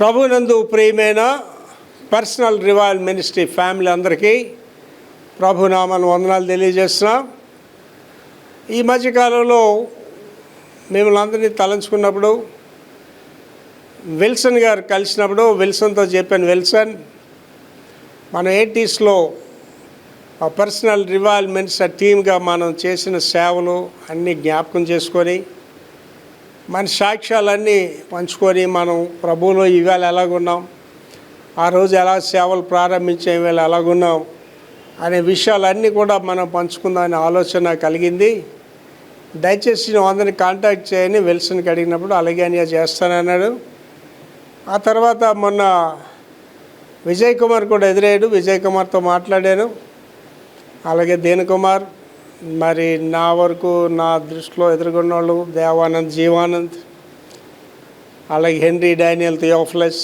ప్రభునందు ప్రియమైన personal revival ministry family అందరికీ ప్రభునామను వందనాలు తెలియజేస్తున్నాం. ఈ మధ్యకాలంలో మిమ్మల్ని అందరినీ తలంచుకున్నప్పుడు విల్సన్ గారు కలిసినప్పుడు విల్సన్తో చెప్పాను, విల్సన్ మన 80sలో ఆ పర్సనల్ రివైవల్ మినిస్ట్రీ టీమ్గా మనం చేసిన సేవలు అన్నీ జ్ఞాపకం చేసుకొని మన సాక్ష్యాలన్నీ పంచుకొని మనం ప్రభువులో ఈవేళ ఎలాగున్నాం, ఆ రోజు ఎలా సేవలు ప్రారంభించే ఈవేళ ఎలాగున్నాం అనే విషయాలన్నీ కూడా మనం పంచుకుందామనే ఆలోచన కలిగింది. దయచేసి నువ్వు అందరినీ కాంటాక్ట్ చేయని విల్సన్కి అడిగినప్పుడు అలాగే అని చేస్తానన్నాడు. ఆ తర్వాత మొన్న విజయ్ కుమార్ కూడా ఎదురయ్యాడు. విజయ్ కుమార్తో మాట్లాడాను, అలాగే దేనుకుమార్, మరి నా వరకు నా దృష్టిలో ఎదుర్కొన్న వాళ్ళు దేవానంద్, జీవానంద్, అలాగే హెన్రీ, డానియల్, థియోఫిలస్,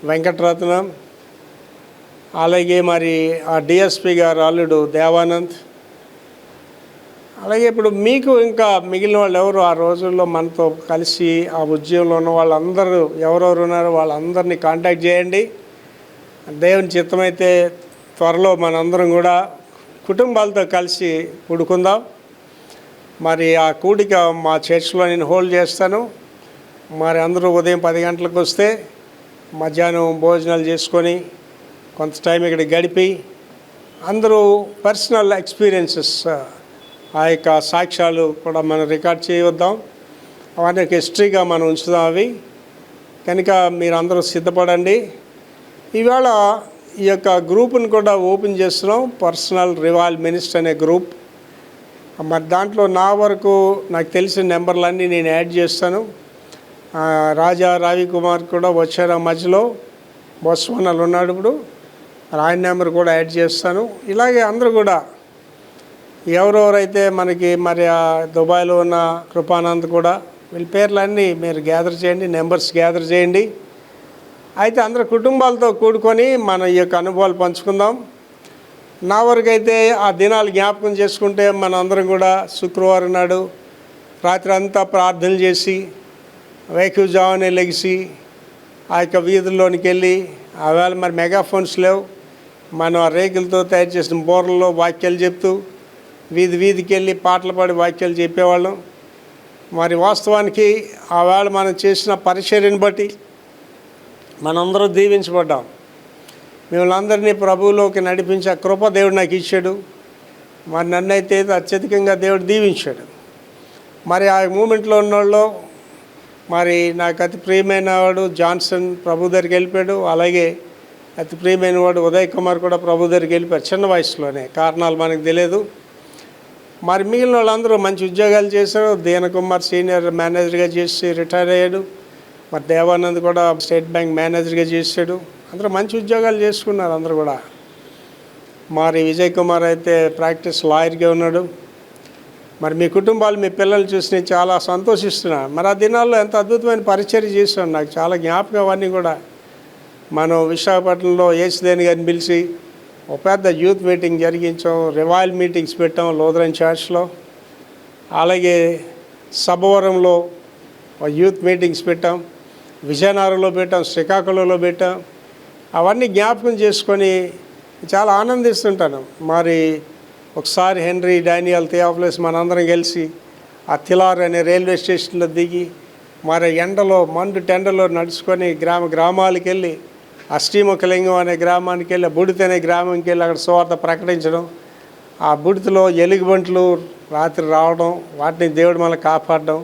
వెంకటరత్నం, అలాగే మరి ఆ డిఎస్పి గారు అల్లుడు దేవానంద్, అలాగే ఇప్పుడు మీకు ఇంకా మిగిలిన వాళ్ళు ఎవరు ఆ రోజుల్లో మనతో కలిసి ఆ ఉద్యమంలో ఉన్న వాళ్ళందరూ ఎవరెవరు ఉన్నారో వాళ్ళందరినీ కాంటాక్ట్ చేయండి. దేవుని చిత్తమైతే త్వరలో మనందరం కూడా కుటుంబాలతో కలిసి కూడుకుందాం. మరి ఆ కూడిక మా చర్చ్లో నేను హోల్డ్ చేస్తాను. మరి అందరూ ఉదయం 10 గంటలకు వస్తే మధ్యాహ్నం భోజనాలు చేసుకొని కొంత టైం ఇక్కడ గడిపి అందరూ పర్సనల్ ఎక్స్పీరియన్సెస్, ఆ యొక్క సాక్ష్యాలు కూడా మనం రికార్డ్ చేయవద్దాం. అవన్నీ హిస్టరీగా మనం ఉంచుదాం. అవి కనుక మీరు అందరూ సిద్ధపడండి. ఈవేళ ఈ యొక్క గ్రూప్ని కూడా ఓపెన్ చేస్తున్నాం, పర్సనల్ రివైవల్ మినిస్ట్రీ అనే గ్రూప్. మరి దాంట్లో నా వరకు నాకు తెలిసిన నెంబర్లన్నీ నేను యాడ్ చేస్తాను. రాజా రవికుమార్ కూడా వచ్చారు ఆ మధ్యలో, బొస్వనాలు ఉన్నాడు ఇప్పుడు, ఆయన నెంబర్ కూడా యాడ్ చేస్తాను. ఇలాగే అందరూ కూడా ఎవరెవరైతే మనకి మరి దుబాయ్లో ఉన్న కృపానంద్ కూడా, వీళ్ళ పేర్లన్నీ మీరు గ్యాదర్ చేయండి, నెంబర్స్ గ్యాదర్ చేయండి. అయితే అందరు కుటుంబాలతో కూడుకొని మన ఈ యొక్క అనుభవాలు పంచుకుందాం. నా వరకు అయితే ఆ దినాలు జ్ఞాపకం చేసుకుంటే మన అందరం కూడా శుక్రవారం నాడు రాత్రి అంతా ప్రార్థనలు చేసి వేకువజామునే లెగిసి ఆ యొక్క వీధుల్లోనికి వెళ్ళి, ఆవేళ మరి మెగాఫోన్స్ లేవు, మనం ఆ రేకులతో తయారు చేసిన బోర్లలో వాక్యాలు చెప్తూ వీధికి వెళ్ళి పాటలు పాడి వాక్యాలు చెప్పేవాళ్ళం. మరి వాస్తవానికి ఆవేళ మనం చేసిన పరిచర్యను బట్టి మనందరూ దీవించబడ్డాం. మిమ్మల్ని అందరినీ ప్రభువులోకి నడిపించే కృప దేవుడు నాకు ఇచ్చాడు. మరి నన్నైతే అత్యధికంగా దేవుడు దీవించాడు. మరి ఆ మూమెంట్లో ఉన్నోళ్ళు మరి నాకు అతి ప్రియమైన వాడు జాన్సన్ ప్రభు దగ్గరికి వెళ్ళిపోయాడు. అలాగే అతి ప్రియమైన వాడు ఉదయ్ కుమార్ కూడా ప్రభు దగ్గరికి వెళ్ళిపోయారు, చిన్న వయసులోనే, కారణాలు మనకు తెలియదు. మరి మిగిలిన వాళ్ళందరూ మంచి ఉద్యోగాలు చేశారు. దీనకుమార్ సీనియర్ మేనేజర్గా చేసి రిటైర్ అయ్యాడు. మరి దేవానంద్ కూడా స్టేట్ బ్యాంక్ మేనేజర్గా చేశాడు. అందరూ మంచి ఉద్యోగాలు చేసుకున్నారు అందరూ కూడా. మరి విజయ్ కుమార్ అయితే ప్రాక్టీస్ లాయర్గా ఉన్నాడు. మరి మీ కుటుంబాలు, మీ పిల్లలు చూసి నేను చాలా సంతోషిస్తున్నాను. మరి ఆ దినాల్లో ఎంత అద్భుతమైన పరిచర్య చేశాను, నాకు చాలా జ్ఞాపకం. అవన్నీ కూడా మనం విశాఖపట్నంలో ఏసుదేని గారిని పిలిచి ఒక పెద్ద యూత్ మీటింగ్ జరిగించాం, రివైవల్ మీటింగ్స్ పెట్టాం లూథరన్ చర్చ్లో. అలాగే సభవరంలో యూత్ మీటింగ్స్ పెట్టాం, విజయనగరంలో పెట్టాం, శ్రీకాకుళంలో పెట్టాం. అవన్నీ జ్ఞాపకం చేసుకొని చాలా ఆనందిస్తుంటాను. మరి ఒకసారి హెన్రీ, డానియల్, థియోఫిలస్ మనందరం కలిసి ఆ తిలార్ అనే రైల్వే స్టేషన్లో దిగి మరి ఎండలో మండు టెండలో నడుచుకొని గ్రామాలకు వెళ్ళి ఆ శ్రీముఖలింగం అనే గ్రామానికి వెళ్ళి, బుడిత అనే గ్రామంకి వెళ్ళి అక్కడ సువార్త ప్రకటించడం. ఆ బుడితలో ఎలుగుబంట్లు రాత్రి రావడం, వాటిని దేవుడు మనల్ని కాపాడడం,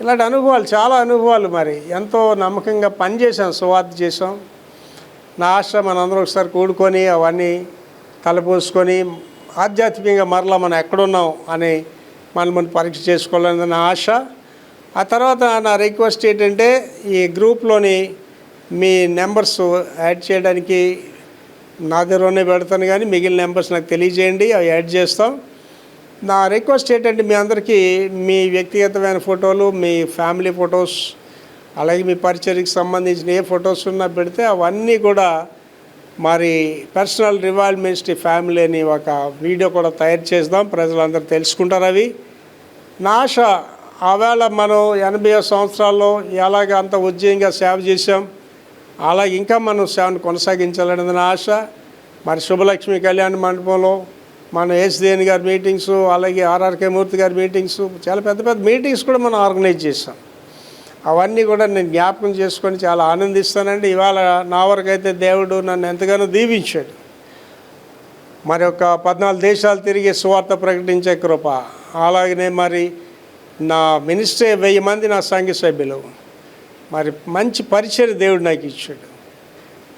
ఇలాంటి అనుభవాలు, చాలా అనుభవాలు. మరి ఎంతో నమ్మకంగా పనిచేసాం, సువార్త చేసాం. నా ఆశ మనందరం ఒకసారి కూడుకొని అవన్నీ తలపోసుకొని ఆధ్యాత్మికంగా మరలా మనం ఎక్కడున్నాం అని మనం పరీక్ష చేసుకోవాలని నా ఆశ. ఆ తర్వాత నా రిక్వెస్ట్ ఏంటంటే, ఈ గ్రూప్లోని మీ నెంబర్స్ యాడ్ చేయడానికి నా దగ్గరనే పెడతాను, కానీ మిగిలిన నెంబర్స్ నాకు తెలియజేయండి, అవి యాడ్ చేస్తాం. నా రిక్వెస్ట్ ఏంటంటే, మీ అందరికీ మీ వ్యక్తిగతమైన ఫోటోలు, మీ ఫ్యామిలీ ఫొటోస్, అలాగే మీ పరిచర్యకి సంబంధించిన ఏ ఫొటోస్ ఉన్నా పెడితే అవన్నీ కూడా మరి పర్సనల్ రివైవల్ మినిస్ట్రీ ఫ్యామిలీ అని ఒక వీడియో కూడా తయారు చేద్దాం, ప్రజలందరూ తెలుసుకుంటారు అవి. నా ఆశ ఆవేళ మనం 80వ సంవత్సరాల్లో ఎలాగ అంత ఉద్యమంగా సేవ చేసాం, అలాగే ఇంకా మనం సేవను కొనసాగించాలనేది నా ఆశ. మరి శుభలక్ష్మి కళ్యాణ మండపంలో మన ఏసుదేని గారి మీటింగ్స్, అలాగే ఆర్ఆర్కే మూర్తి గారి మీటింగ్స్, చాలా పెద్ద పెద్ద మీటింగ్స్ కూడా మనం ఆర్గనైజ్ చేస్తాం. అవన్నీ కూడా నేను జ్ఞాపకం చేసుకొని చాలా ఆనందిస్తానండి. ఇవాళ నా వరకు అయితే దేవుడు నన్ను ఎంతగానో దీవించాడు. మరి ఒక 14 దేశాలు తిరిగి సువార్త ప్రకటించే కృప, అలాగనే మరి నా మినిస్ట్రీ 1000 మంది నా సంఘ సభ్యులు, మరి మంచి పరిచయం దేవుడు నాకు ఇచ్చాడు.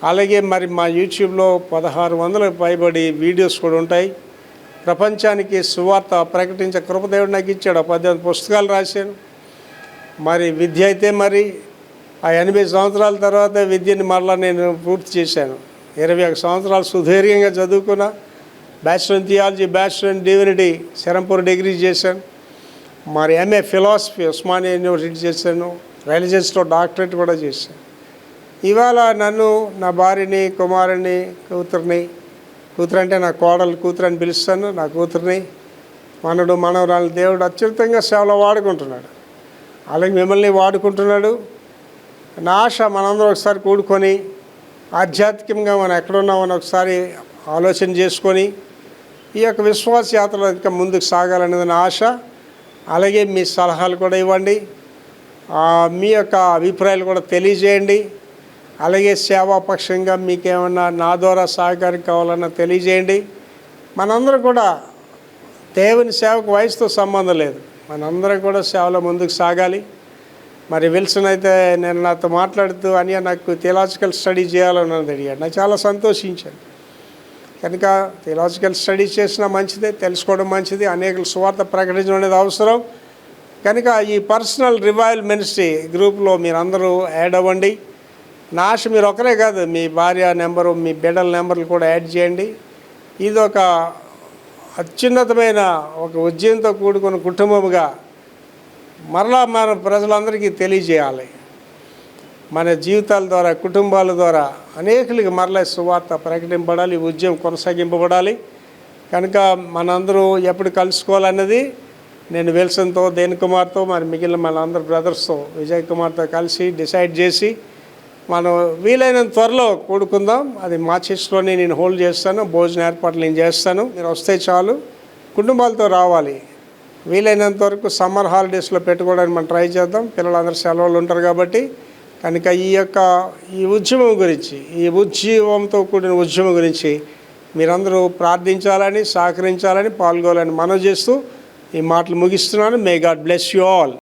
అలాగే మరి మా యూట్యూబ్లో 1600 పైబడి వీడియోస్ కూడా ఉంటాయి. ప్రపంచానికి సువార్త ప్రకటించే కృప దేవుడు నాకు ఇచ్చాడు. 18 పుస్తకాలు రాశాను. మరి విద్య అయితే మరి ఆ 80 సంవత్సరాల తర్వాత విద్యని మరలా నేను పూర్తి చేశాను. 21 సంవత్సరాలు సుదీర్ఘంగా చదువుకున్నా. Bachelor in theology, bachelor in divinity Serampore degree చేశాను. మరి ఎంఏ ఫిలాసఫీ ఉస్మానియా యూనివర్సిటీ చేశాను. రిలీజియన్స్లో డాక్టరేట్ కూడా చేశాను. ఇవాళ నన్ను, నా భార్యని, కుమారుని, కూతురు అంటే నా కోడలు కూతురు అని పిలుస్తాను, నా కూతుర్ని, మనడు మనవరాలు దేవుడు అత్యున్నతంగా సేవలో వాడుకుంటున్నాడు. అలాగే మిమ్మల్ని వాడుకుంటున్నాడు. నా ఆశ మనందరం ఒకసారి కూడుకొని ఆధ్యాత్మికంగా మనం ఎక్కడున్నామని ఒకసారి ఆలోచన చేసుకొని ఈ యొక్క విశ్వాస యాత్రలో ఇంకా ముందుకు సాగాలనేది నా ఆశ. అలాగే మీ సలహాలు కూడా ఇవ్వండి, మీ యొక్క అభిప్రాయాలు కూడా తెలియజేయండి. అలాగే సేవాపక్షంగా మీకేమన్నా నా ద్వారా సహకారం కావాలన్నా తెలియజేయండి. మనందరం కూడా దేవుని సేవకు వయసుతో సంబంధం లేదు, మనందరం కూడా సేవలో ముందుకు సాగాలి. మరి విల్సన్ అయితే నేను నాతో మాట్లాడుతూ అనియా నాకు థియలాజికల్ స్టడీ చేయాలని అడిగాడు. నాకు చాలా సంతోషించాను. కనుక థియలాజికల్ స్టడీ చేసినా మంచిదే, తెలుసుకోవడం మంచిది, అనేక సువార్త ప్రకటించడం అనేది అవసరం. కనుక ఈ పర్సనల్ రివైవల్ మినిస్ట్రీ గ్రూప్లో మీరందరూ యాడ్ అవ్వండి. నా ఆశ మీరు ఒకరే కాదు, మీ భార్య నెంబరు, మీ బిడ్డల నెంబర్లు కూడా యాడ్ చేయండి. ఇది ఒక అత్యున్నతమైన ఒక ఉద్యమంతో కూడుకున్న కుటుంబముగా మరలా మన ప్రజలందరికీ తెలియజేయాలి. మన జీవితాల ద్వారా, కుటుంబాల ద్వారా అనేకులకి మరలా సువార్త ప్రకటింపబడాలి, ఈ ఉద్యమం కొనసాగింపబడాలి. కనుక మనందరూ ఎప్పుడు కలుసుకోవాలన్నది నేను విల్సన్తో, దేని కుమార్తో, మరి మిగిలిన మన అందరు బ్రదర్స్తో, విజయ్ కుమార్తో కలిసి డిసైడ్ చేసి మనం వీలైనంత త్వరలో కూడుకుందాం. అది మా చర్చ్లోనే నేను హోల్డ్ చేస్తాను, భోజన ఏర్పాట్లు నేను చేస్తాను. మీరు వస్తే చాలు, కుటుంబాలతో రావాలి. వీలైనంత వరకు సమ్మర్ హాలిడేస్లో పెట్టుకోవడానికి మనం ట్రై చేద్దాం. పిల్లలందరూ సెలవులు ఉంటారు కాబట్టి. కనుక ఈ ఉద్యమం గురించి, ఈ ఉజ్జీవంతో కూడిన ఉద్యమం గురించి మీరందరూ ప్రార్థించాలని, సహకరించాలని, పాల్గొనాలని మనవి చేస్తూ ఈ మాటలు ముగిస్తున్నాను. May God bless you all.